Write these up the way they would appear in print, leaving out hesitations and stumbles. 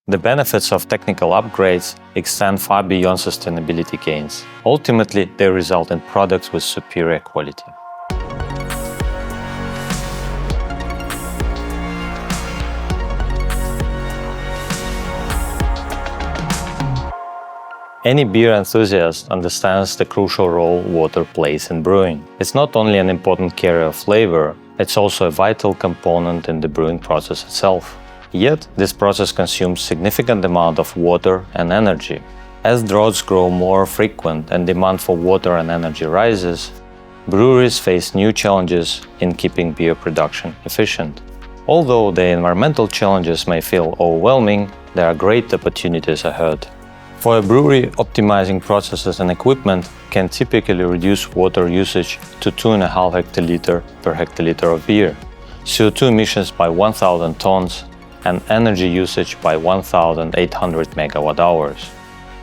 The benefits of technical upgrades extend far beyond sustainability gains. Ultimately, they result in products with superior quality. Any beer enthusiast understands the crucial role water plays in brewing. It's not only an important carrier of flavor, it's also a vital component in the brewing process itself. Yet, this process consumes significant amount of water and energy. As droughts grow more frequent and demand for water and energy rises, breweries face new challenges in keeping beer production efficient. Although the environmental challenges may feel overwhelming, there are great opportunities ahead. For a brewery, optimizing processes and equipment can typically reduce water usage to 2.5 hectoliter per hectoliter of beer, CO2 emissions by 1,000 tons, and energy usage by 1,800 megawatt-hours.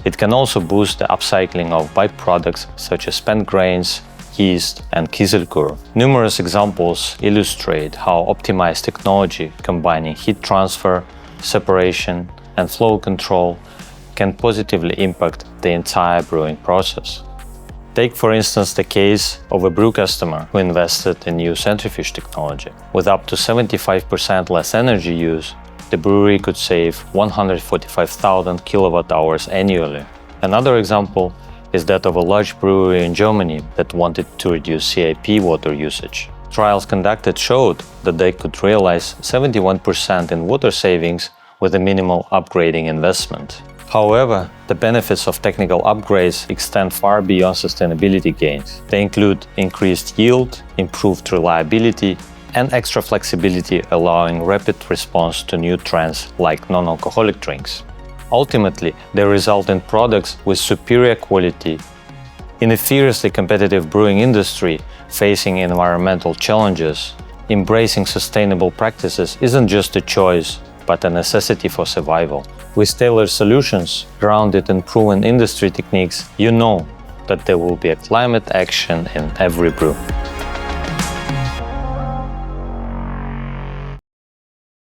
It can also boost the upcycling of byproducts such as spent grains, yeast, and kieselguhr. Numerous examples illustrate how optimized technology combining heat transfer, separation, and flow control can positively impact the entire brewing process. Take for instance the case of a brew customer who invested in new centrifuge technology. With up to 75% less energy use, the brewery could save 145,000 kilowatt-hours annually. Another example is that of a large brewery in Germany that wanted to reduce CIP water usage. Trials conducted showed that they could realize 71% in water savings with a minimal upgrading investment. However, the benefits of technical upgrades extend far beyond sustainability gains. They include increased yield, improved reliability, and extra flexibility, allowing rapid response to new trends like non-alcoholic drinks. Ultimately, they result in products with superior quality. In a fiercely competitive brewing industry facing environmental challenges, embracing sustainable practices isn't just a choice, but a necessity for survival. With tailored solutions grounded in proven industry techniques, you know that there will be a climate action in every brew.